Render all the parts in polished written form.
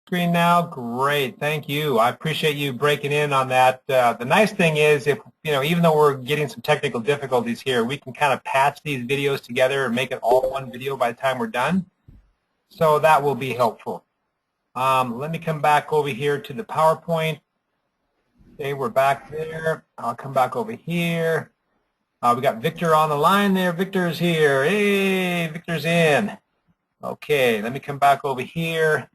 screen now? Great, thank you. I appreciate you breaking in on that. The nice thing is, if even though we're getting some technical difficulties here, we can kind of patch these videos together and make it all one video by the time we're done. So that will be helpful. Let me come back over here to the PowerPoint. Okay, we're back there. I'll come back over here. We got Victor on the line there. Victor's here. Hey, Victor's in. Okay, let me come back over here.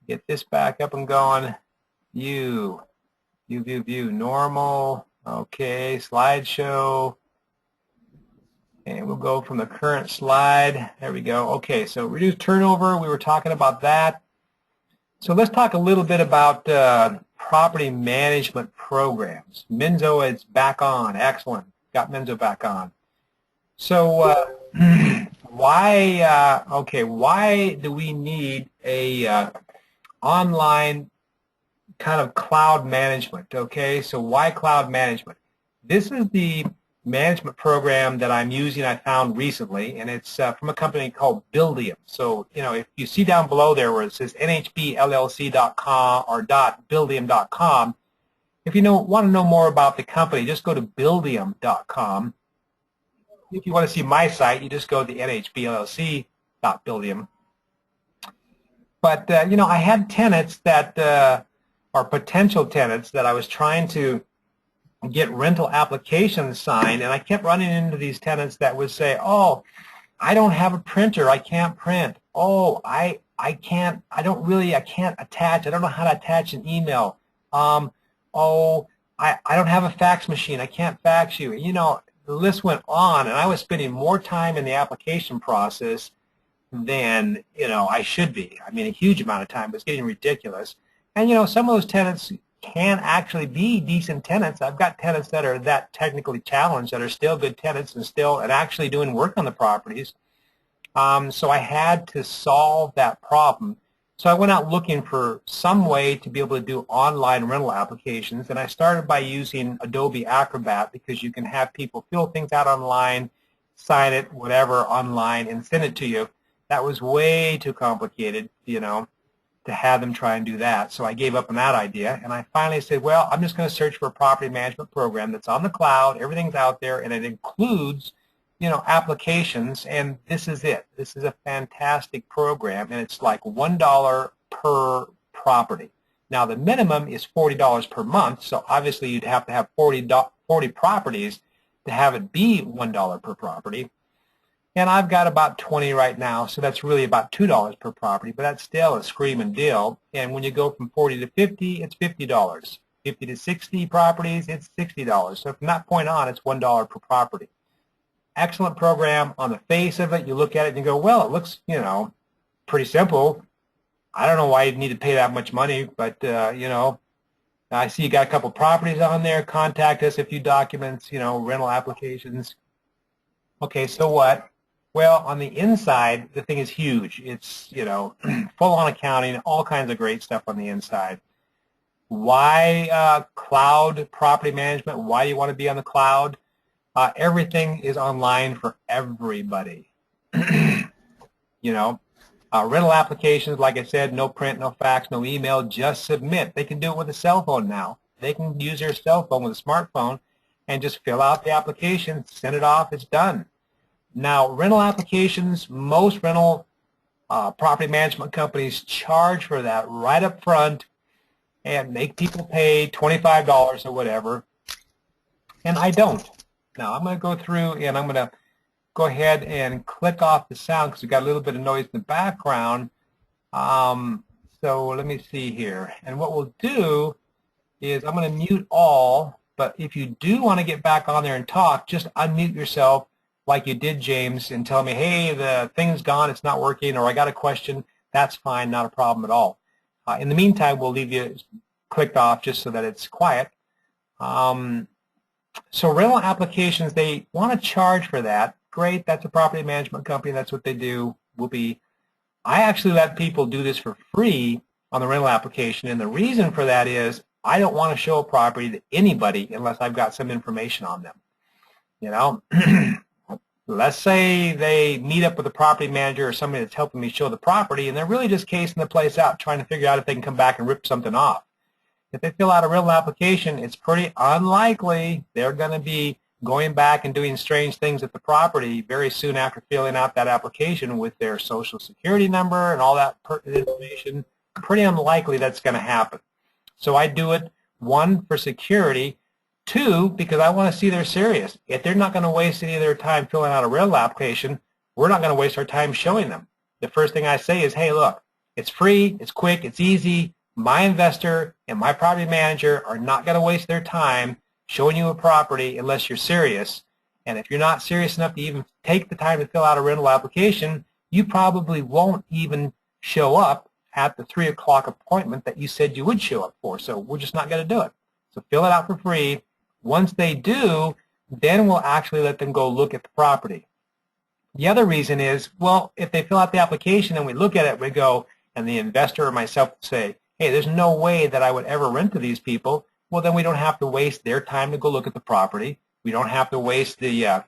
Get this back up and going. View, normal. Okay, slideshow. And we'll go from the current slide. There we go. Okay, so reduce turnover. We were talking about that. So let's talk a little bit about property management programs. Menzo is back on. Excellent. Got Menzo back on. So why do we need a online kind of cloud management? Okay, so why cloud management? This is the management program that I'm using. I found recently, and it's from a company called Buildium. So if you see down below there where it says NHBLLC.com or .buildium.com, if you want to know more about the company, just go to Buildium.com. If you want to see my site, you just go to NHBLLC.Buildium. But I had tenants that are potential tenants that I was trying to get rental applications signed, and I kept running into these tenants that would say, "Oh, I don't have a printer, I can't print. Oh, I can't attach. I don't know how to attach an email. Oh, I don't have a fax machine. I can't fax you." The list went on, and I was spending more time in the application process than I should be. I mean, a huge amount of time. It was getting ridiculous. And some of those tenants can actually be decent tenants. I've got tenants that are that technically challenged that are still good tenants and actually doing work on the properties. So I had to solve that problem. So I went out looking for some way to be able to do online rental applications, and I started by using Adobe Acrobat because you can have people fill things out online, sign it, whatever, online, and send it to you. That was way too complicated, to have them try and do that. So I gave up on that idea, and I finally said, well, I'm just going to search for a property management program that's on the cloud, everything's out there, and it includes applications, and this is it. This is a fantastic program, and it's like $1 per property. Now, the minimum is $40 per month, so obviously you'd have to have 40 properties to have it be $1 per property. And I've got about 20 right now, so that's really about $2 per property, but that's still a screaming deal. And when you go from 40 to 50, it's $50. 50 to 60 properties, it's $60. So from that point on, it's $1 per property. Excellent program. On the face of it, you look at it and you go, well, it looks, pretty simple. I don't know why you'd need to pay that much money, but, I see you got a couple properties on there. Contact us, a few documents, rental applications. Okay, so what? Well, on the inside, the thing is huge. It's, full-on accounting, all kinds of great stuff on the inside. Why cloud property management? Why do you want to be on the cloud? Everything is online for everybody. Rental applications, like I said, no print, no fax, no email, just submit. They can do it with a cell phone now. They can use their cell phone with a smartphone and just fill out the application, send it off, it's done. Now, rental applications, most rental property management companies charge for that right up front and make people pay $25 or whatever, and I don't. Now, I'm going to go through and I'm going to go ahead and click off the sound because we've got a little bit of noise in the background. So let me see here. And what we'll do is I'm going to mute all, but if you do want to get back on there and talk, just unmute yourself like you did, James, and tell me, hey, the thing's gone, it's not working, or I got a question. That's fine, not a problem at all. In the meantime, we'll leave you clicked off just so that it's quiet. So rental applications, they want to charge for that. Great, that's a property management company, that's what they do. I actually let people do this for free on the rental application, and the reason for that is I don't want to show a property to anybody unless I've got some information on them. let's say they meet up with a property manager or somebody that's helping me show the property, and they're really just casing the place out, trying to figure out if they can come back and rip something off. If they fill out a rental application, it's pretty unlikely they're going to be going back and doing strange things at the property very soon after filling out that application with their social security number and all that pertinent information. Pretty unlikely that's going to happen. So I do it, one, for security, two, because I want to see they're serious. If they're not going to waste any of their time filling out a rental application, we're not going to waste our time showing them. The first thing I say is, hey, look, it's free, it's quick, it's easy. My investor and my property manager are not going to waste their time showing you a property unless you're serious. And if you're not serious enough to even take the time to fill out a rental application, you probably won't even show up at the 3 o'clock appointment that you said you would show up for. So we're just not going to do it. So fill it out for free. Once they do, then we'll actually let them go look at the property. The other reason is, well, if they fill out the application and we look at it, we go, and the investor or myself say, hey, there's no way that I would ever rent to these people, well, then we don't have to waste their time to go look at the property. We don't have to waste the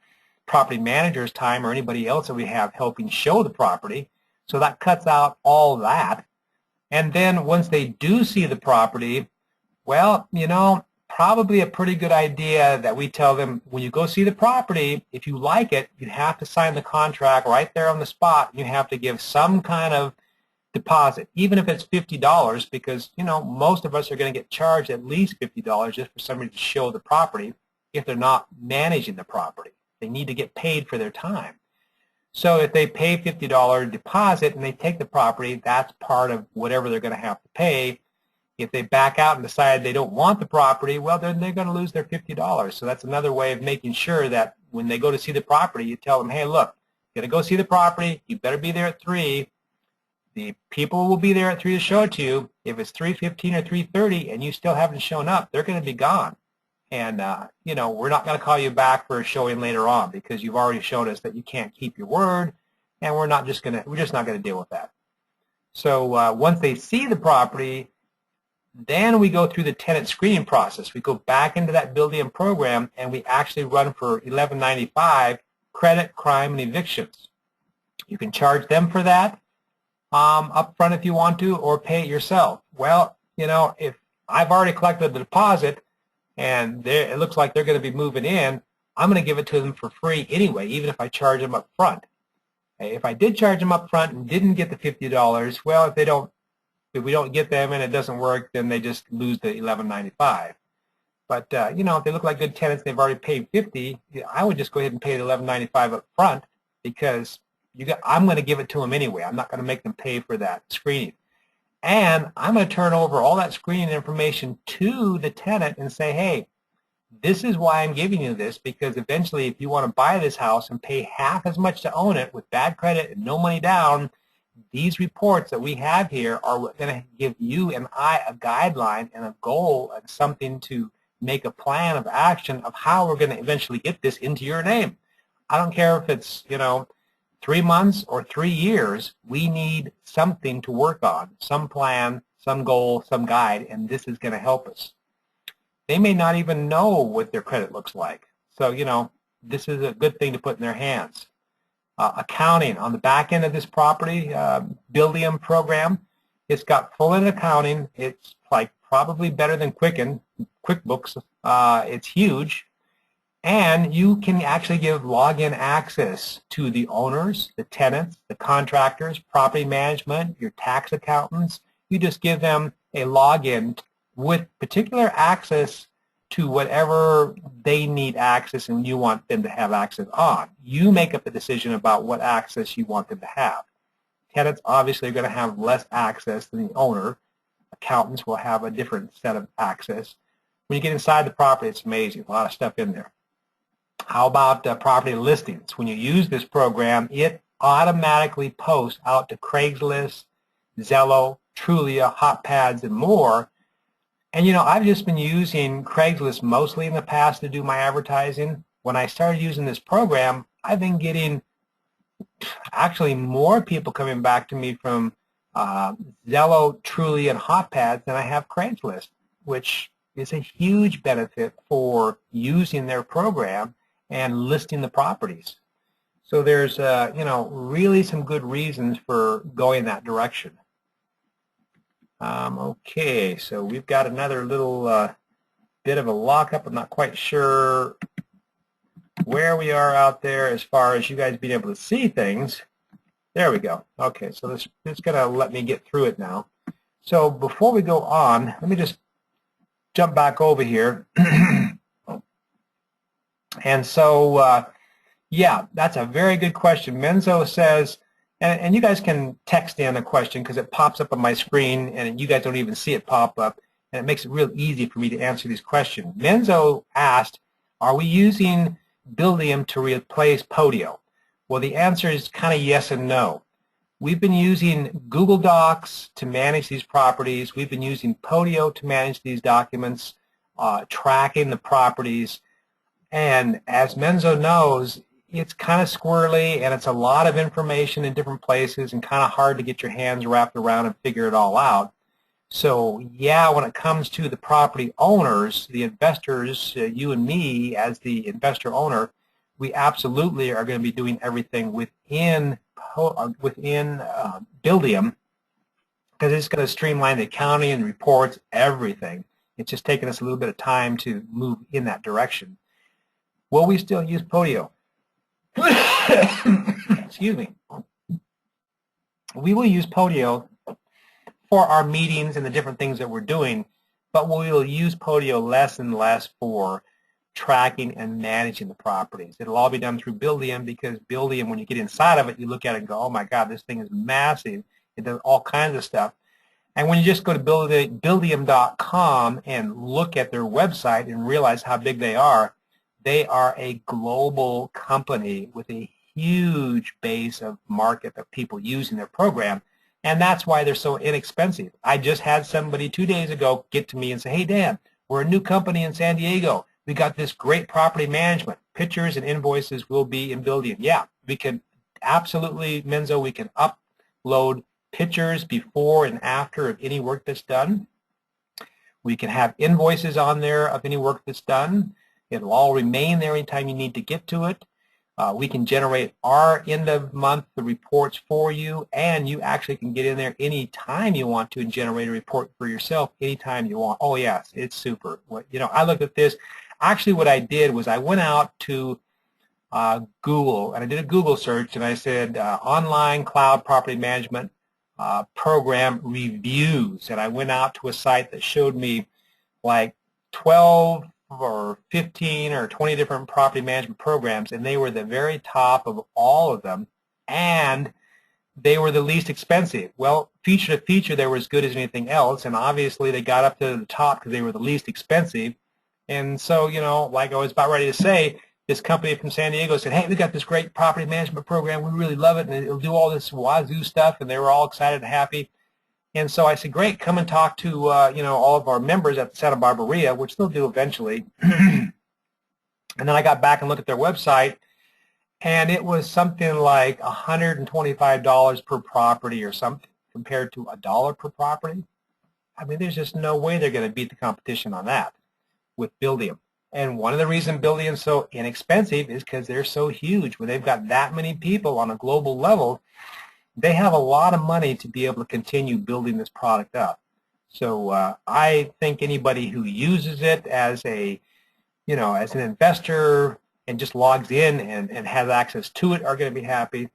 property manager's time or anybody else that we have helping show the property. So that cuts out all that. And then once they do see the property, well, you know, probably a pretty good idea that we tell them, when you go see the property, if you like it, you have to sign the contract right there on the spot. You have to give some kind of deposit, even if it's $50, because, you know, most of us are going to get charged at least $50 just for somebody to show the property if they're not managing the property. They need to get paid for their time. So if they pay $50 deposit and they take the property, that's part of whatever they're going to have to pay. If they back out and decide they don't want the property, well, then they're going to lose their $50. So that's another way of making sure that when they go to see the property, you tell them, hey, look, you're going to go see the property. You better be there at 3. The people will be there at 3 to show it to you. If it's 3:15 or 3:30 and you still haven't shown up, they're going to be gone. And, you know, we're not going to call you back for a showing later on because you've already shown us that you can't keep your word, and we're just not going to deal with that. So once they see the property, then we go through the tenant screening process. We go back into that building program, and we actually run for $11.95 credit, crime, and evictions. You can charge them for that up front if you want to, or pay it yourself. Well, you know, if I've already collected the deposit and it looks like they're going to be moving in, I'm going to give it to them for free anyway, even if I charge them up front. If I did charge them up front and didn't get the $50, well, if we don't get them and it doesn't work, then they just lose the $11.95. But you know, if they look like good tenants, they've already paid $50, I would just go ahead and pay the $11.95 up front, because I'm going to give it to them anyway. I'm not going to make them pay for that screening. And I'm going to turn over all that screening information to the tenant and say, hey, this is why I'm giving you this, because eventually if you want to buy this house and pay half as much to own it with bad credit and no money down, these reports that we have here are going to give you and I a guideline and a goal and something to make a plan of action of how we're going to eventually get this into your name. I don't care if it's, you know, 3 months or 3 years, we need something to work on, some plan, some goal, some guide, and this is going to help us. They may not even know what their credit looks like. So, you know, this is a good thing to put in their hands. Accounting on the back end of this property, Buildium program, it's got full-in accounting. It's like probably better than QuickBooks. It's huge. And you can actually give login access to the owners, the tenants, the contractors, property management, your tax accountants. You just give them a login with particular access to whatever they need access and you want them to have access on. You make up the decision about what access you want them to have. Tenants obviously are going to have less access than the owner. Accountants will have a different set of access. When you get inside the property, it's amazing. A lot of stuff in there. How about property listings? When you use this program, it automatically posts out to Craigslist, Zillow, Trulia, HotPads, and more. And, you know, I've just been using Craigslist mostly in the past to do my advertising. When I started using this program, I've been getting actually more people coming back to me from Zillow, Trulia, and HotPads than I have Craigslist, which is a huge benefit for using their program and listing the properties. So there's, you know, really some good reasons for going that direction. Okay, so we've got another little bit of a lockup. I'm not quite sure where we are out there as far as you guys being able to see things. There we go. Okay, so this is going to let me get through it now. So before we go on, let me just jump back over here. And so, yeah, that's a very good question. Menzo says, and you guys can text in a question because it pops up on my screen and you guys don't even see it pop up, and it makes it real easy for me to answer these questions. Menzo asked, are we using Buildium to replace Podio? Well, the answer is kind of yes and no. We've been using Google Docs to manage these properties. We've been using Podio to manage these documents, tracking the properties. And as Menzo knows, it's kind of squirrely and it's a lot of information in different places and kind of hard to get your hands wrapped around and figure it all out. So yeah, when it comes to the property owners, the investors, you and me as the investor owner, we absolutely are going to be doing everything within Buildium, because it's going to streamline the accounting and reports, everything. It's just taking us a little bit of time to move in that direction. Will we still use Podio? Excuse me. We will use Podio for our meetings and the different things that we're doing, but we will use Podio less and less for tracking and managing the properties. It'll all be done through Buildium, because Buildium, when you get inside of it, you look at it and go, oh my God, this thing is massive. It does all kinds of stuff. And when you just go to Buildium.com and look at their website and realize how big they are a global company with a huge base of market of people using their program. And that's why they're so inexpensive. I just had somebody 2 days ago get to me and say, hey, Dan, we're a new company in San Diego. We got this great property management. Pictures and invoices will be in Buildium. Yeah, we can absolutely, Menzo, we can upload pictures before and after of any work that's done. We can have invoices on there of any work that's done. It'll all remain there anytime you need to get to it. We can generate our end of month the reports for you, and you actually can get in there anytime you want to and generate a report for yourself anytime you want. Oh yes, it's super. You know, I looked at this. Actually, what I did was I went out to Google and I did a Google search and I said online cloud property management program reviews, and I went out to a site that showed me like 12 or 15 or 20 different property management programs, and they were the very top of all of them, and they were the least expensive. Well, feature to feature, they were as good as anything else, and obviously they got up to the top because they were the least expensive. And so, you know, like I was about ready to say, this company from San Diego said, hey, we got this great property management program. We really love it, and it'll do all this wazoo stuff, and they were all excited and happy. And so I said, great, come and talk to, you know, all of our members at the Santa Barbara RIA, which they'll do eventually. And then I got back and looked at their website, and it was something like $125 per property or something compared to $1 per property. I mean, there's just no way they're going to beat the competition on that with Buildium. And one of the reasons Buildium's so inexpensive is because they're so huge. When they've got that many people on a global level, they have a lot of money to be able to continue building this product up. So I think anybody who uses it as a, you know, as an investor and just logs in and has access to it are going to be happy.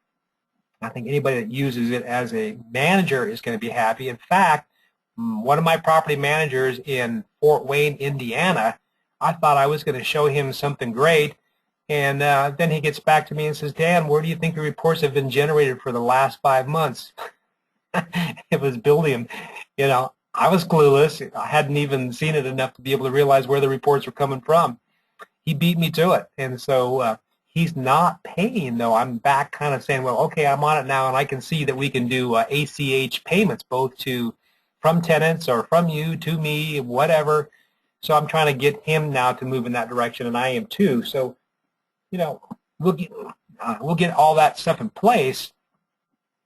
I think anybody that uses it as a manager is going to be happy. In fact, one of my property managers in Fort Wayne, Indiana, I thought I was going to show him something great. And then he gets back to me and says, Dan, where do you think the reports have been generated for the last 5 months? It was Buildium. You know, I was clueless. I hadn't even seen it enough to be able to realize where the reports were coming from. He beat me to it. And so he's not paying, though. I'm back kind of saying, well, okay, I'm on it now, and I can see that we can do ACH payments both from tenants or from you to me, whatever. So I'm trying to get him now to move in that direction, and I am too. So, you know, we'll get all that stuff in place.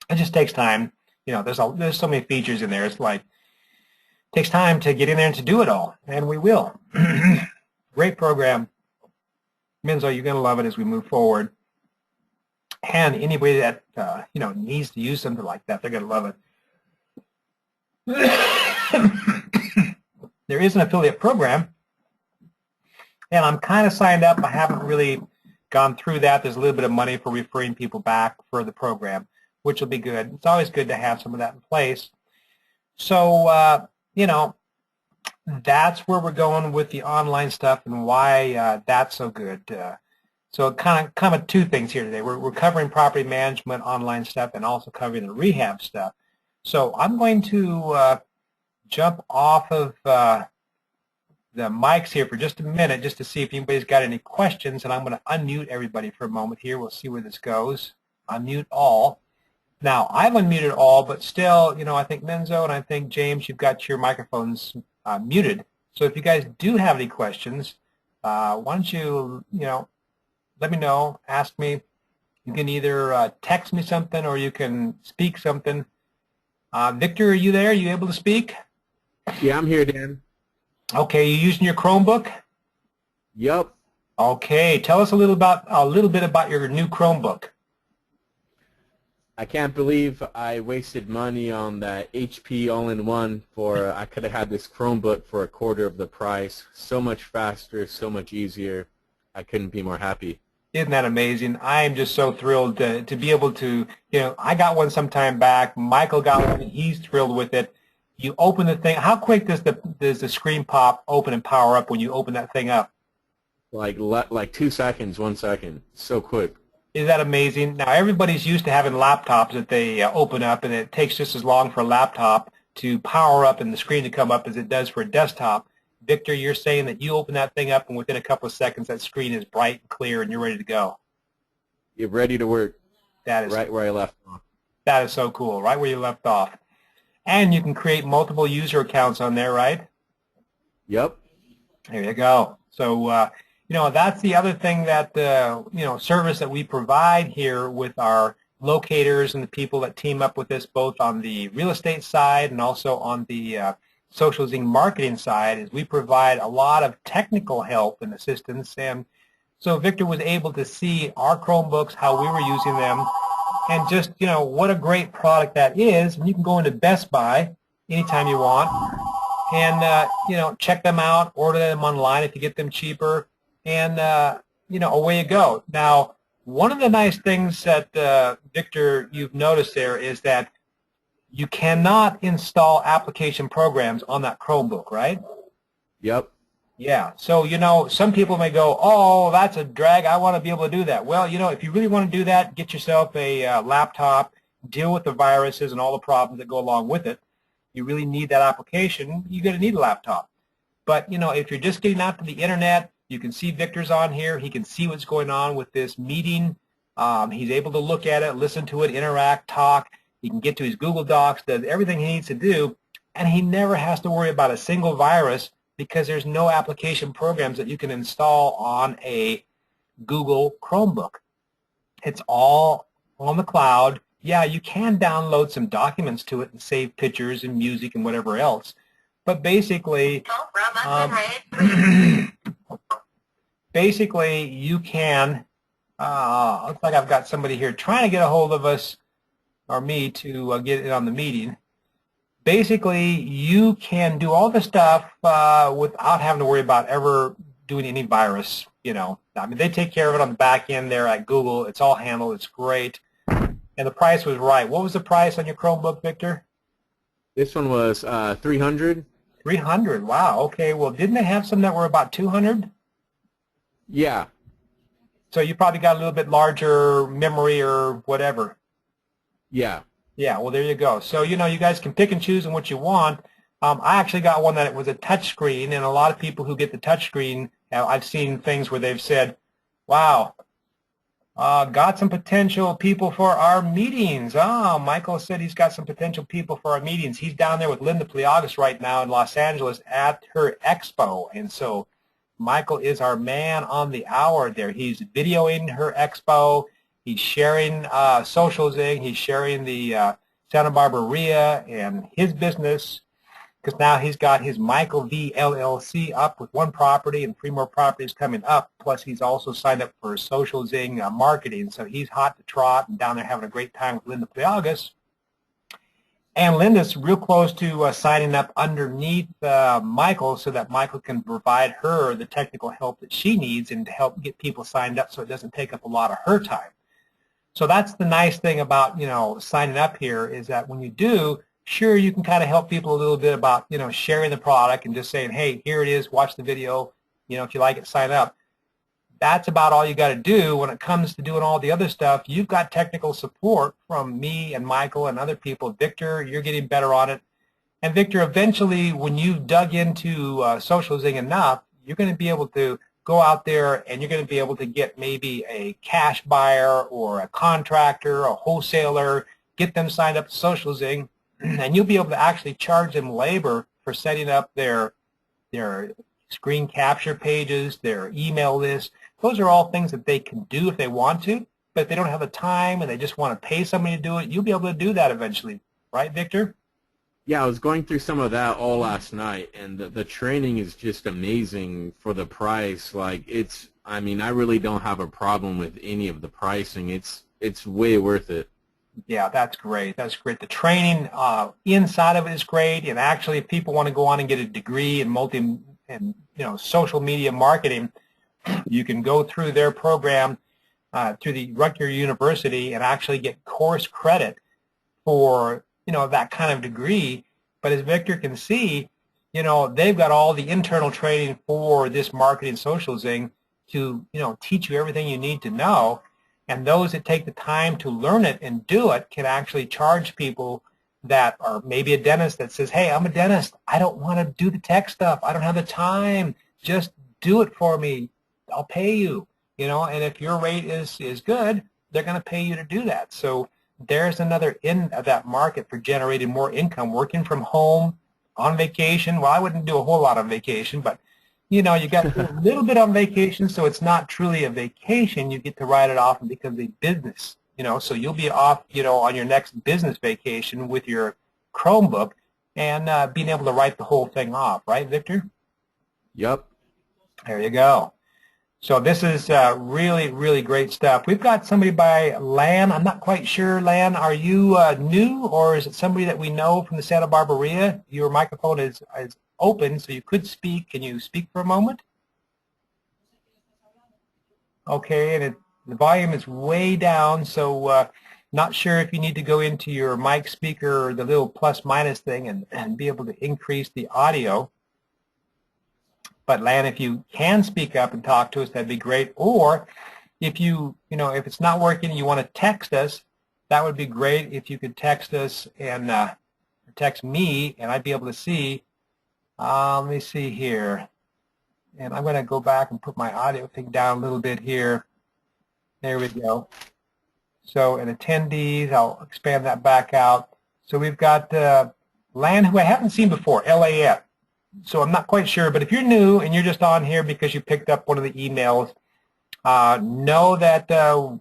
It just takes time. You know, there's so many features in there. It's like, it takes time to get in there and to do it all, and we will. Great program. Menzo, you're going to love it as we move forward. And anybody that needs to use something like that, they're going to love it. There is an affiliate program, and I'm kind of signed up. I haven't really gone through that. There's a little bit of money for referring people back for the program, which will be good. It's always good to have some of that in place. So, that's where we're going with the online stuff and why that's so good. So kind of two things here today. We're covering property management online stuff and also covering the rehab stuff. So I'm going to jump off of the mics here for just a minute just to see if anybody's got any questions, and I'm going to unmute everybody for a moment here. We'll see where this goes. Unmute all. Now, I've unmuted all, but still, I think Menzo and I think James, you've got your microphones muted. So if you guys do have any questions, why don't you, let me know, ask me. You can either text me something or you can speak something. Victor, are you there? Are you able to speak? Yeah, I'm here, Dan. Okay, you using your Chromebook? Yep. Okay, tell us a little bit about your new Chromebook. I can't believe I wasted money on that HP all-in-one for, I could have had this Chromebook for a quarter of the price. So much faster, so much easier. I couldn't be more happy. Isn't that amazing? I am just so thrilled to be able to, I got one some time back. Michael got one. He's thrilled with it. You open the thing. How quick does the screen pop open and power up when you open that thing up? Like 2 seconds, 1 second. So quick. Is that amazing? Now, everybody's used to having laptops that they open up, and it takes just as long for a laptop to power up and the screen to come up as it does for a desktop. Victor, you're saying that you open that thing up, and within a couple of seconds, that screen is bright and clear, and you're ready to go. You're ready to work. That is right where I left off. That is so cool, right where you left off. And you can create multiple user accounts on there, right? Yep. There you go. So, that's the other thing that, service that we provide here with our locators and the people that team up with us both on the real estate side and also on the social zing marketing side is we provide a lot of technical help and assistance. And so Victor was able to see our Chromebooks, how we were using them, and just, what a great product that is. And you can go into Best Buy anytime you want and, check them out, order them online if you get them cheaper, and, away you go. Now, one of the nice things that, Victor, you've noticed there is that you cannot install application programs on that Chromebook, right? Yep. Yeah. So, some people may go, oh, that's a drag. I want to be able to do that. Well, if you really want to do that, get yourself a laptop, deal with the viruses and all the problems that go along with it. You really need that application. You're going to need a laptop. But, if you're just getting out to the Internet, you can see Victor's on here. He can see what's going on with this meeting. He's able to look at it, listen to it, interact, talk. He can get to his Google Docs, does everything he needs to do, and he never has to worry about a single virus because there's no application programs that you can install on a Google Chromebook. It's all on the cloud. Yeah, you can download some documents to it and save pictures and music and whatever else, but basically, basically you can, looks like I've got somebody here trying to get a hold of us, or me, to get it on the meeting. Basically, you can do all the stuff without having to worry about ever doing any virus, I mean, they take care of it on the back end there at Google. It's all handled. It's great. And the price was right. What was the price on your Chromebook, Victor? This one was $300. $300. Wow. Okay. Well, didn't they have some that were about $200? Yeah. So you probably got a little bit larger memory or whatever. Yeah. Yeah. Well, there you go. So, you guys can pick and choose on what you want. I actually got one that was a touch screen, and a lot of people who get the touch screen, I've seen things where they've said, wow, got some potential people for our meetings. Oh, Michael said he's got some potential people for our meetings. He's down there with Linda Pliagas right now in Los Angeles at her expo. And so Michael is our man on the hour there. He's videoing her expo. He's sharing Social Zing. He's sharing the Santa Barbara RIA and his business. because now he's got his Michael V. LLC up with one property and 3 more properties coming up, plus he's also signed up for Social Zing marketing, so he's hot to trot and down there having a great time with Linda Pliagas. And Linda's real close to signing up underneath Michael so that Michael can provide her the technical help that she needs and to help get people signed up so it doesn't take up a lot of her time. So that's the nice thing about, signing up here is that when you do, sure, you can kind of help people a little bit about, sharing the product and just saying, hey, here it is, watch the video, if you like it, sign up. That's about all you got to do. When it comes to doing all the other stuff, you've got technical support from me and Michael and other people. Victor, you're getting better on it. And Victor, eventually, when you've dug into Social Zing enough, you're going to be able to go out there and you're going to be able to get maybe a cash buyer or a contractor, a wholesaler, get them signed up to Social Zing, and you'll be able to actually charge them labor for setting up their screen capture pages, their email list. Those are all things that they can do if they want to, but if they don't have the time and they just want to pay somebody to do it, you'll be able to do that eventually. Right, Victor? Yeah, I was going through some of that all last night, and the training is just amazing for the price. Like, I really don't have a problem with any of the pricing. It's way worth it. Yeah, that's great. That's great. The training inside of it is great, and actually if people want to go on and get a degree in social media marketing, you can go through their program through the Rutgers University and actually get course credit for that kind of degree. But as Victor can see, they've got all the internal training for this marketing Social Zing to teach you everything you need to know. And those that take the time to learn it and do it can actually charge people that are maybe a dentist that says, hey, I'm a dentist. I don't want to do the tech stuff. I don't have the time. Just do it for me. I'll pay you. And if your rate is good, they're going to pay you to do that. So there's another end of that market for generating more income, working from home, on vacation. Well, I wouldn't do a whole lot on vacation, but you got a little bit on vacation, so it's not truly a vacation. You get to write it off and become a business. So you'll be off, on your next business vacation with your Chromebook and being able to write the whole thing off, right, Victor? Yep. There you go. So this is really, really great stuff. We've got somebody by Lan. I'm not quite sure, Lan, are you new or is it somebody that we know from the Santa Barbara area? Your microphone is open, so you could speak. Can you speak for a moment? Okay, and the volume is way down, so not sure if you need to go into your mic speaker or the little plus minus thing and be able to increase the audio. But Lan, if you can speak up and talk to us, that'd be great. Or if if it's not working and you want to text us, that would be great if you could text us and text me, and I'd be able to see. Let me see here. And I'm going to go back and put my audio thing down a little bit here. There we go. So in attendees, I'll expand that back out. So we've got Lan, who I haven't seen before, LAF. So I'm not quite sure, but if you're new and you're just on here because you picked up one of the emails, know that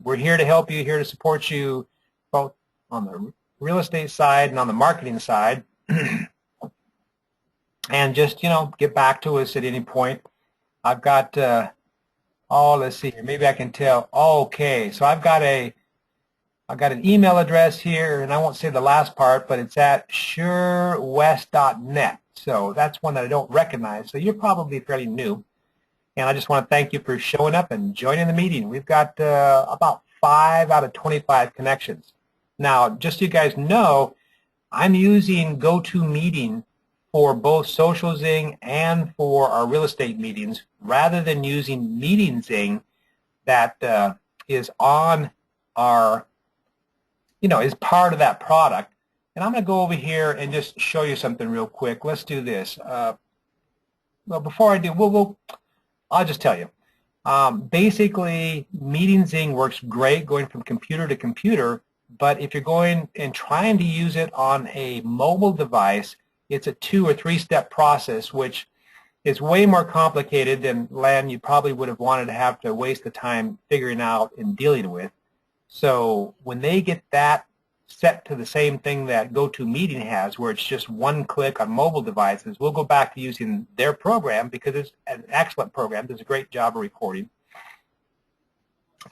we're here to help you, here to support you, both on the real estate side and on the marketing side. And just, get back to us at any point. I've got, let's see here. Maybe I can tell. Okay, so I've got an email address here, and I won't say the last part, but it's at surewest.net. So that's one that I don't recognize. So you're probably fairly new. And I just want to thank you for showing up and joining the meeting. We've got about 5 out of 25 connections. Now, just so you guys know, I'm using GoToMeeting for both Social Zing and for our real estate meetings rather than using Meeting Zing that is on our, is part of that product. And I'm going to go over here and just show you something real quick. Let's do this. Well, before I do, I'll just tell you. Basically, Meeting Zing works great going from computer to computer, but if you're going and trying to use it on a mobile device, it's a 2 or 3 step process, which is way more complicated than Lan you probably would have wanted to have to waste the time figuring out and dealing with. So when they get that set to the same thing that GoToMeeting has, where it's just one click on mobile devices. We'll go back to using their program because it's an excellent program. Does a great job of recording.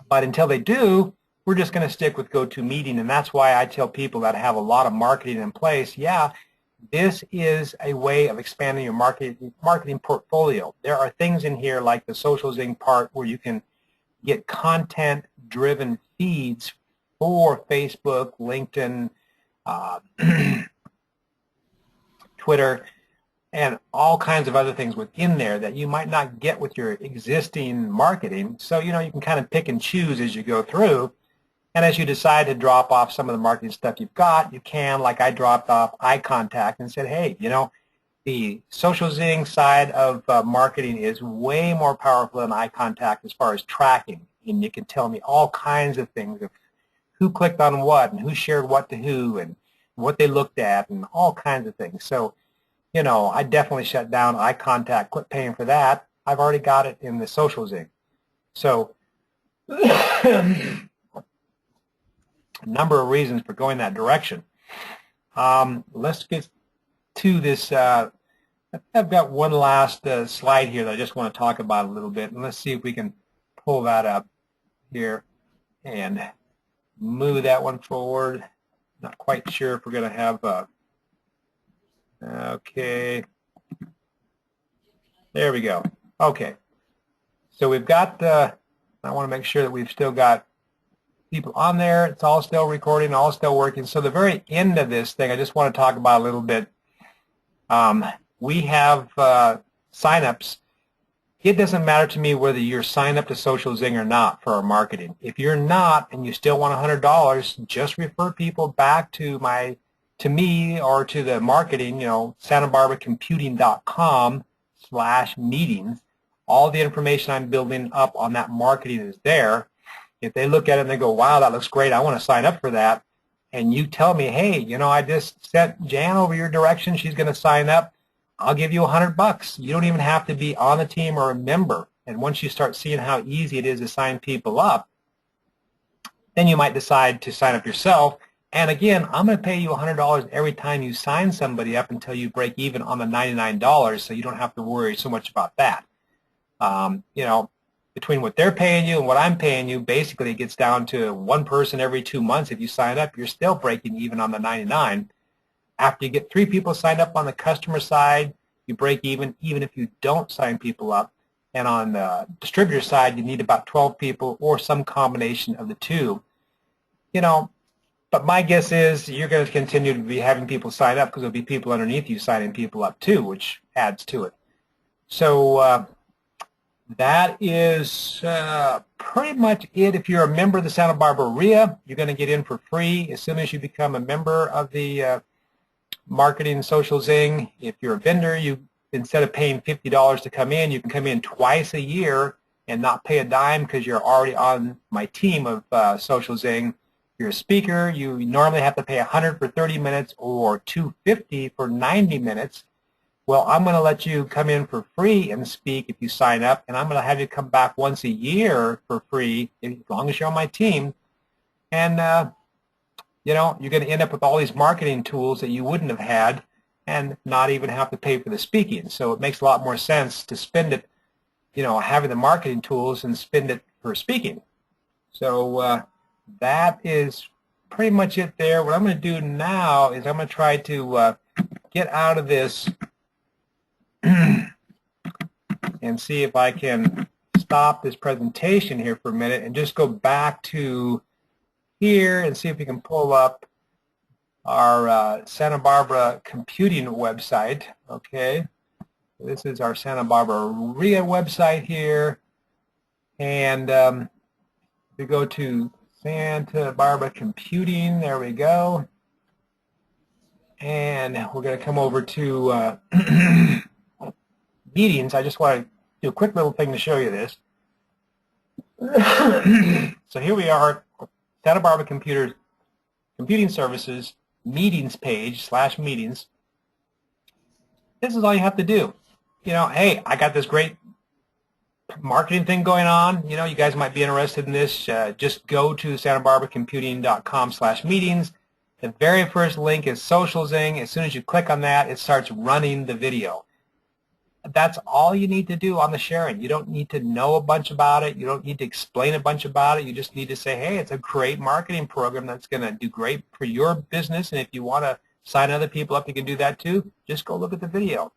But until they do, we're just going to stick with GoToMeeting, and that's why I tell people that have a lot of marketing in place, yeah, this is a way of expanding your marketing portfolio. There are things in here like the Social Zing part where you can get content-driven feeds for Facebook, LinkedIn, Twitter, and all kinds of other things within there that you might not get with your existing marketing. So, you can kind of pick and choose as you go through. And as you decide to drop off some of the marketing stuff you've got, you can, like I dropped off eye contact and said, hey, the Social Zing side of marketing is way more powerful than eye contact as far as tracking. And you can tell me all kinds of things of who clicked on what and who shared what to who and what they looked at and all kinds of things. So, I definitely shut down eye contact, quit paying for that. I've already got it in the Social Zing. So, a number of reasons for going that direction. Let's get to this. I've got one last slide here that I just want to talk about a little bit, and let's see if we can pull that up here and move that one forward. Not quite sure if we're going to have okay, there we go. Okay, so we've got I want to make sure that we've still got people on there. It's all still recording, all still working. So the very end of this thing, I just want to talk about a little bit. We have signups. It doesn't matter to me whether you're signed up to Social Zing or not for our marketing. If you're not and you still want $100, just refer people back to me or to the marketing, SantaBarbaraComputing.com/meetings. All the information I'm building up on that marketing is there. If they look at it and they go, wow, that looks great, I want to sign up for that, and you tell me, hey, I just sent Jan over your direction, she's going to sign up, I'll give you $100. You don't even have to be on the team or a member. And once you start seeing how easy it is to sign people up, then you might decide to sign up yourself. And again, I'm going to pay you $100 every time you sign somebody up until you break even on the $99, so you don't have to worry so much about that. Between what they're paying you and what I'm paying you, basically it gets down to one person every 2 months. If you sign up, you're still breaking even on the $99. After you get 3 people signed up on the customer side, you break even if you don't sign people up. And on the distributor side, you need about 12 people or some combination of the two. But my guess is you're going to continue to be having people sign up because there'll be people underneath you signing people up too, which adds to it. So that is pretty much it. If you're a member of the Santa Barbara RIA, you're going to get in for free as soon as you become a member of the Marketing Social Zing. If you're a vendor, instead of paying $50 to come in, you can come in twice a year and not pay a dime because you're already on my team of Social Zing. If you're a speaker, you normally have to pay $100 for 30 minutes or $250 for 90 minutes. Well, I'm going to let you come in for free and speak if you sign up, and I'm going to have you come back once a year for free as long as you're on my team. And, you're going to end up with all these marketing tools that you wouldn't have had and not even have to pay for the speaking. So it makes a lot more sense to spend it, having the marketing tools and spend it for speaking. So that is pretty much it there. What I'm going to do now is I'm going to try to get out of this and see if I can stop this presentation here for a minute and just go back to here and see if we can pull up our Santa Barbara computing website. Okay, this is our Santa Barbara RIA website here, and we go to Santa Barbara computing. There we go, and we're going to come over to meetings. I just want to do a quick little thing to show you this. So here we are, Santa Barbara Computing Services meetings page /meetings. This is all you have to do. Hey, I got this great marketing thing going on. You guys might be interested in this. Just go to SantaBarbaraComputing.com /meetings The very first link is Social Zing. As soon as you click on that, it starts running the video. That's all you need to do on the sharing. You don't need to know a bunch about it. You don't need to explain a bunch about it. You just need to say, hey, it's a great marketing program that's going to do great for your business, and if you want to sign other people up, you can do that too. Just go look at the video.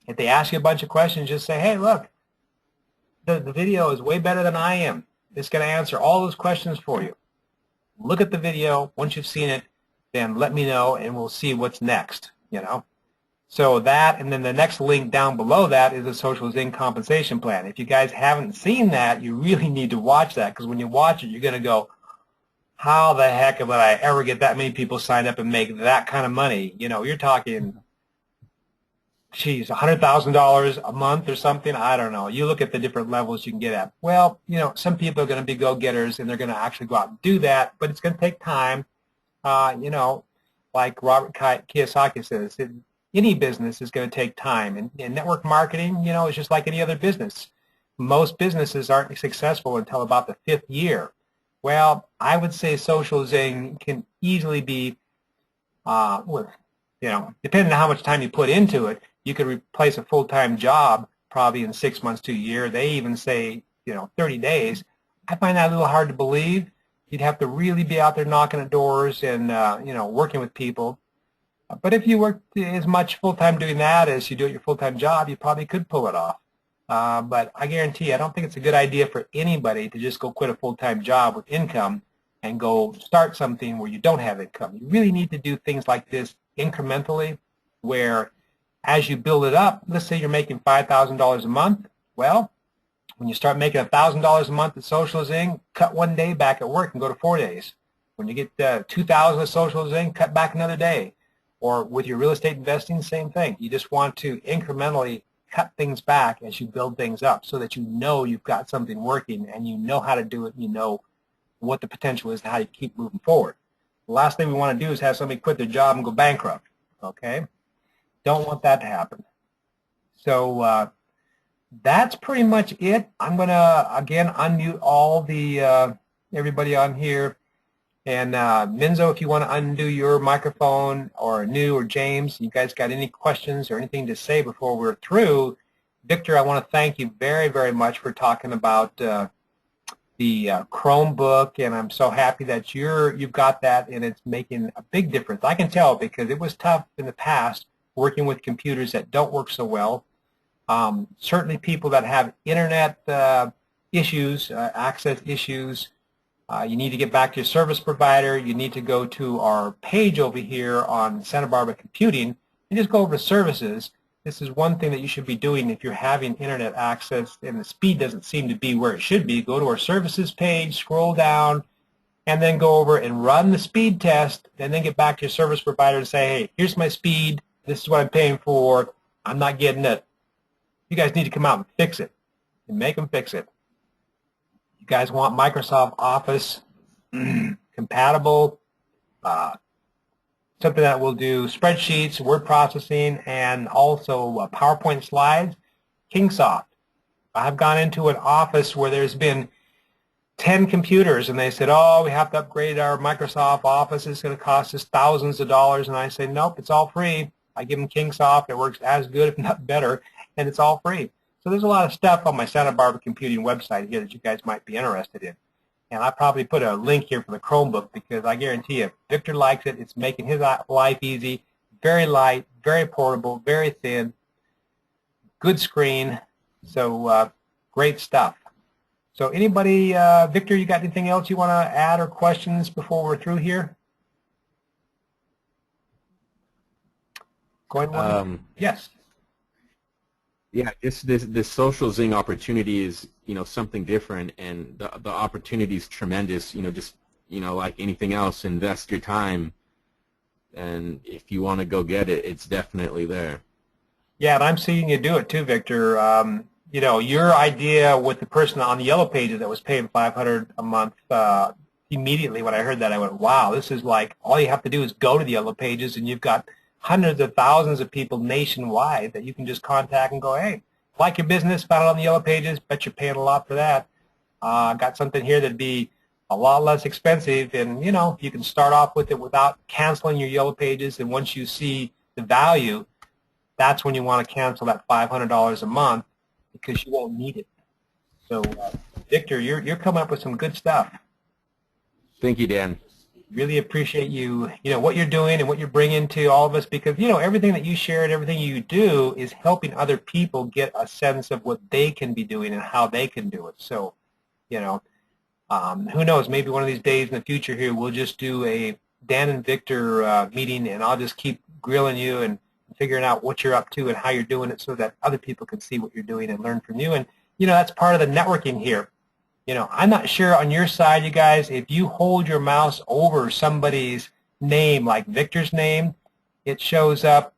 If they ask you a bunch of questions, just say, hey, look, the video is way better than I am. It's going to answer all those questions for you. Look at the video. Once you've seen it, then let me know, and we'll see what's next, you know. So that, and then the next link down below that is the Social Zing compensation plan. If you guys haven't seen that, you really need to watch that, because when you watch it, you're going to go, how the heck would I ever get that many people signed up and make that kind of money? You know, you're talking, geez, $100,000 a month or something. I don't know. You look at the different levels you can get at. Well, you know, some people are going to be go-getters, and they're going to actually go out and do that, but it's going to take time. You know, like Robert Kiyosaki says, any business is going to take time. And network marketing, you know, is just like any other business. Most businesses aren't successful until about the 5th year. Well, I would say Social Zing can easily be, with, you know, depending on how much time you put into it, you could replace a full-time job probably in 6 months to a year. They even say, you know, 30 days. I find that a little hard to believe. You'd have to really be out there knocking at doors and, you know, working with people. But if you work as much full-time doing that as you do at your full-time job, you probably could pull it off. But I guarantee you, I don't think it's a good idea for anybody to just go quit a full-time job with income and go start something where you don't have income. You really need to do things like this incrementally, where as you build it up, let's say you're making $5,000 a month. Well, when you start making $1,000 a month at Social Zing, cut 1 day back at work and go to 4 days. When you get $2,000 at Social Zing, cut back another day. Or with your real estate investing, same thing. You just want to incrementally cut things back as you build things up so that you know you've got something working and you know how to do it and you know what the potential is and how you keep moving forward. The last thing we want to do is have somebody quit their job and go bankrupt, okay? Don't want that to happen. So that's pretty much it. I'm going to, again, unmute all the everybody on here. And Minzo, if you want to undo your microphone, or New or James, you guys got any questions or anything to say before we're through? Victor, I want to thank you very, very much for talking about the Chromebook, and I'm so happy that you've got that, and it's making a big difference. I can tell, because it was tough in the past working with computers that don't work so well. Certainly people that have internet issues, access issues, you need to get back to your service provider. You need to go to our page over here on Santa Barbara Computing and just go over to services. This is one thing that you should be doing if you're having internet access and the speed doesn't seem to be where it should be. Go to our services page, scroll down, and then go over and run the speed test, and then get back to your service provider and say, hey, here's my speed. This is what I'm paying for. I'm not getting it. You guys need to come out and fix it, and make them fix it. You guys want Microsoft Office compatible, something that will do spreadsheets, word processing, and also PowerPoint slides, Kingsoft. I've gone into an office where there's been 10 computers, and they said, oh, we have to upgrade our Microsoft Office. It's going to cost us thousands of dollars. And I say, nope, it's all free. I give them Kingsoft. It works as good, if not better, and it's all free. So there's a lot of stuff on my Santa Barbara Computing website here that you guys might be interested in. And I probably put a link here for the Chromebook, because I guarantee you, Victor likes it. It's making his life easy. Very light, very portable, very thin, good screen. So great stuff. So anybody, Victor, you got anything else you want to add or questions before we're through here? Going on? Yes. Yeah, this Social Zing opportunity is, you know, something different, and the opportunity is tremendous. You know, just, you know, like anything else, invest your time, and if you want to go get it, it's definitely there. Yeah, and I'm seeing you do it too, Victor. You know, your idea with the person on the Yellow Pages that was paying $500 a month, immediately when I heard that, I went, wow, this is like, all you have to do is go to the Yellow Pages, and you've got hundreds of thousands of people nationwide that you can just contact and go, hey, like your business, found it on the Yellow Pages, bet you're paying a lot for that. Got something here that'd be a lot less expensive, and you know, you can start off with it without canceling your yellow pages, and once you see the value, that's when you want to cancel that $500 a month because you won't need it. So Victor, you're coming up with some good stuff. Thank you, Dan. Really appreciate you know, what you're doing and what you're bringing to all of us, because you know, everything that you share and everything you do is helping other people get a sense of what they can be doing and how they can do it. So, you know, who knows, maybe one of these days in the future here we'll just do a Dan and Victor meeting, and I'll just keep grilling you and figuring out what you're up to and how you're doing it so that other people can see what you're doing and learn from you. And you know, that's part of the networking here. You know, I'm not sure on your side, you guys, if you hold your mouse over somebody's name, like Victor's name, it shows up,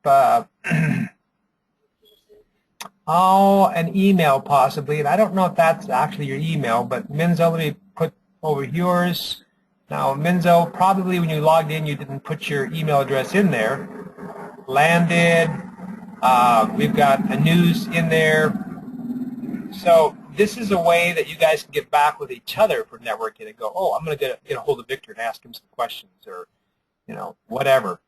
oh, an email possibly, and I don't know if that's actually your email, but Minzo, let me put over yours. Now, Minzo, probably when you logged in, you didn't put your email address in there. Landed, we've got a news in there. So this is a way that you guys can get back with each other for networking and go, oh, I'm going to get a hold of Victor and ask him some questions, or, you know, whatever.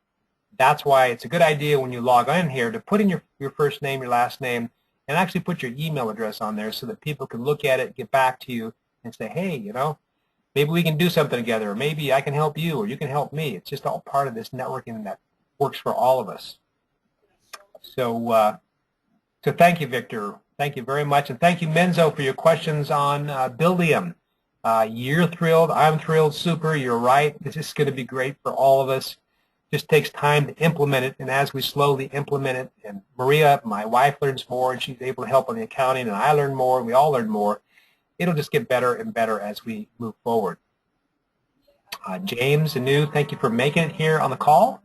That's why it's a good idea when you log in here to put in your first name, your last name, and actually put your email address on there so that people can look at it, get back to you, and say, hey, you know, maybe we can do something together, or maybe I can help you, or you can help me. It's just all part of this networking that works for all of us. So, so thank you, Victor. Thank you very much. And thank you, Menzo, for your questions on Buildium. You're thrilled. I'm thrilled. Super. You're right. This is going to be great for all of us. Just takes time to implement it. And as we slowly implement it, and Maria, my wife, learns more, and she's able to help on the accounting, and I learn more, and we all learn more, it'll just get better and better as we move forward. James Anu, thank you for making it here on the call.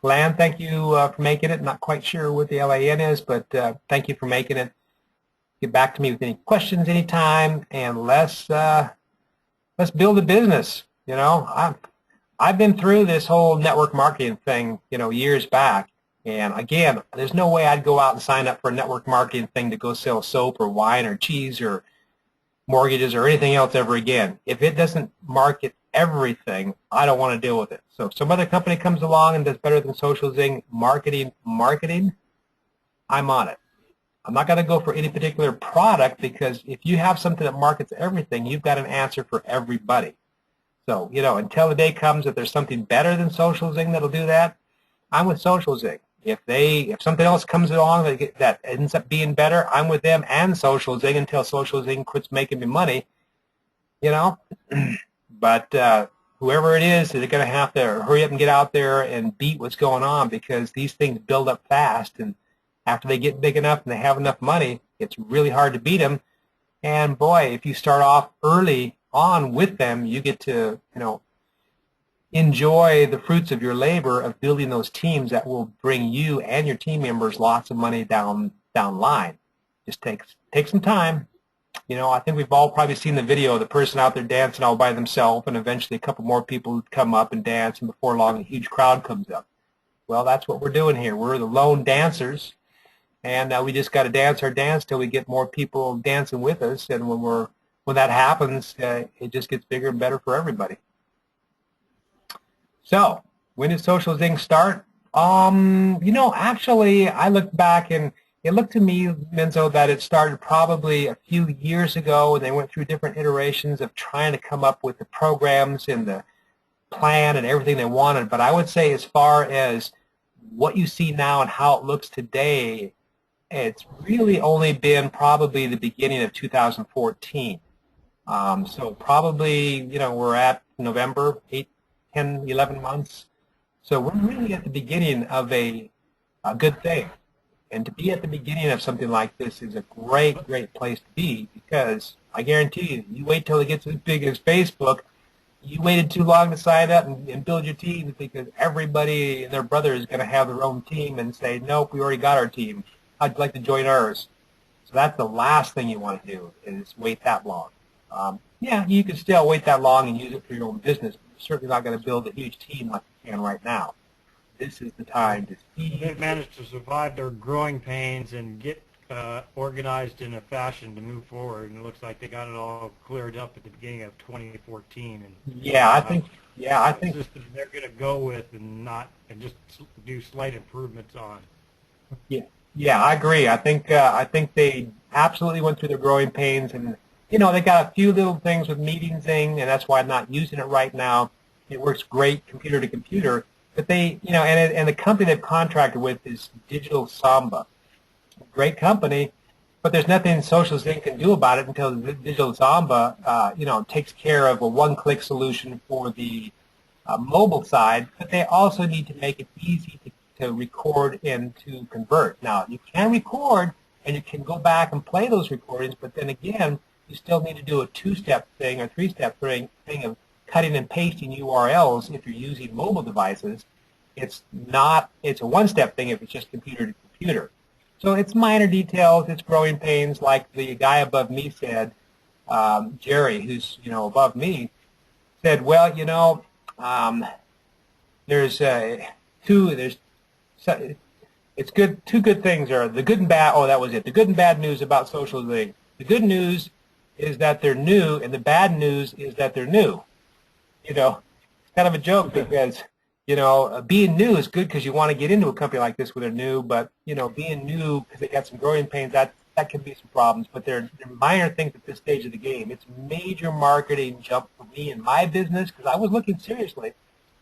Lan, thank you for making it. Not quite sure what the LAN is, but thank you for making it. Get back to me with any questions anytime, and let's build a business. You know, I've been through this whole network marketing thing, you know, years back, and again, there's no way I'd go out and sign up for a network marketing thing to go sell soap or wine or cheese or mortgages or anything else ever again. If it doesn't market everything, I don't want to deal with it. So if some other company comes along and does better than Social Zing marketing, I'm on it. I'm not going to go for any particular product, because if you have something that markets everything, you've got an answer for everybody. So, you know, until the day comes that there's something better than Social Zing that'll do that, I'm with Social Zing. If something else comes along that ends up being better, I'm with them and Social Zing until Social Zing quits making me money, you know. But whoever it is, they're going to have to hurry up and get out there and beat what's going on, because these things build up fast, and after they get big enough and they have enough money, it's really hard to beat them. And boy, if you start off early on with them, you get to, you know, enjoy the fruits of your labor of building those teams that will bring you and your team members lots of money down line. Just take some time. You know, I think we've all probably seen the video of the person out there dancing all by themselves, and eventually a couple more people come up and dance, and before long a huge crowd comes up. Well, that's what we're doing here. We're the lone dancers, and we just got to dance our dance till we get more people dancing with us. And when that happens, it just gets bigger and better for everybody. So, when did Social Zing start? You know, actually, I looked back and it looked to me, Menzo, that it started probably a few years ago, and they went through different iterations of trying to come up with the programs and the plan and everything they wanted. But I would say, as far as what you see now and how it looks today, it's really only been probably the beginning of 2014. So probably, you know, we're at November, 8, 10, 11 months. So we're really at the beginning of a good thing. And to be at the beginning of something like this is a great, great place to be, because I guarantee you, you wait till it gets as big as Facebook, you waited too long to sign up and build your teams, because everybody and their brother is going to have their own team and say, nope, we already got our team. How'd you like to join ours? So that's the last thing you want to do, is wait that long. Yeah, you can still wait that long and use it for your own business, but you're certainly not going to build a huge team like you can right now. This is the time to see. They've managed to survive their growing pains and get organized in a fashion to move forward, and it looks like they got it all cleared up at the beginning of 2014. And Yeah, I think. Yeah, I the think. system they're going to go with, and just do slight improvements on. Yeah, yeah, I agree. I think they absolutely went through their growing pains, and they got a few little things with meeting thing, and that's why I'm not using it right now. It works great computer to computer, but and the company they've contracted with is Digital Samba, great company, but there's nothing Social Zinc can do about it until the Digital Samba, takes care of a one-click solution for the mobile side, but they also need to make it easy to record and to convert. Now, you can record and you can go back and play those recordings, but then again, you still need to do a two-step thing or three-step thing of cutting and pasting URLs if you're using mobile devices. It's a one-step thing if it's just computer to computer. So it's minor details, it's growing pains, like the guy above me said, Jerry, who's above me, said, well, there's it's good. Two good things are the good and bad. Oh, that was it. The good and bad news about Social Zinc. The good news is that they're new, and the bad news is that they're new. It's kind of a joke because being new is good because you want to get into a company like this where they're new, but being new because they got some growing pains, that can be some problems. But they're minor things at this stage of the game. It's a major marketing jump for me in my business because I was looking seriously,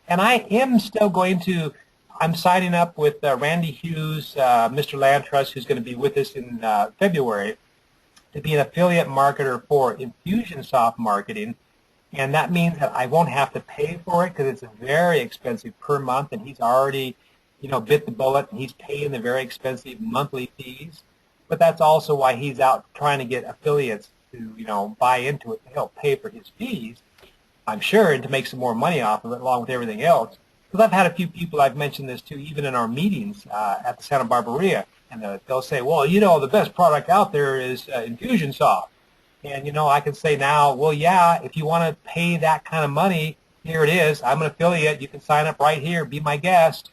and I am still going to. I'm signing up with Randy Hughes, Mr. Lantruss, who's going to be with us in February, to be an affiliate marketer for Infusionsoft Marketing, and that means that I won't have to pay for it because it's very expensive per month, and he's already, bit the bullet, and he's paying the very expensive monthly fees. But that's also why he's out trying to get affiliates to, buy into it to help pay for his fees, I'm sure, and to make some more money off of it along with everything else. Because I've had a few people I've mentioned this to, even in our meetings at the Santa Barbaria, and they'll say, well, the best product out there is Infusionsoft. And, I can say now, well, yeah, if you want to pay that kind of money, here it is. I'm an affiliate. You can sign up right here. Be my guest.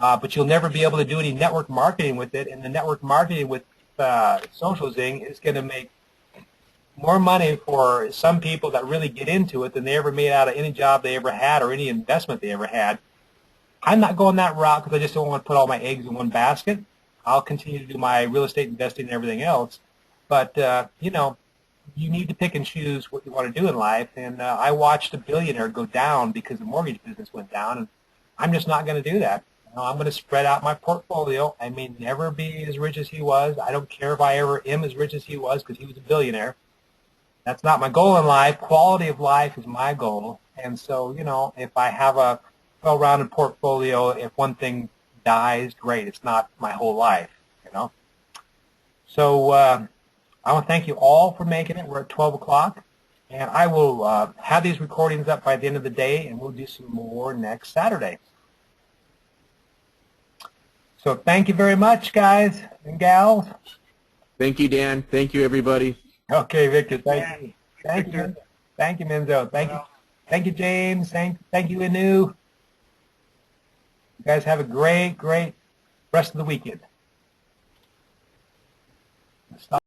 But you'll never be able to do any network marketing with it. And the network marketing with Social Zinc is going to make more money for some people that really get into it than they ever made out of any job they ever had or any investment they ever had. I'm not going that route because I just don't want to put all my eggs in one basket. I'll continue to do my real estate investing and everything else. But, you need to pick and choose what you want to do in life. And I watched a billionaire go down because the mortgage business went down, and I'm just not going to do that. I'm going to spread out my portfolio. I may never be as rich as he was. I don't care if I ever am as rich as he was because he was a billionaire. That's not my goal in life. Quality of life is my goal. And so, if I have a well-rounded portfolio, if one thing dies, great. It's not my whole life, So I want to thank you all for making it. We're at 12 o'clock. And I will have these recordings up by the end of the day, and we'll do some more next Saturday. So thank you very much, guys and gals. Thank you, Dan. Thank you, everybody. Okay, Victor. Thank you. Thank you. Thank you, Menzo. Thank you. Thank you, James. Thank you, Anu. You guys have a great rest of the weekend. Stop.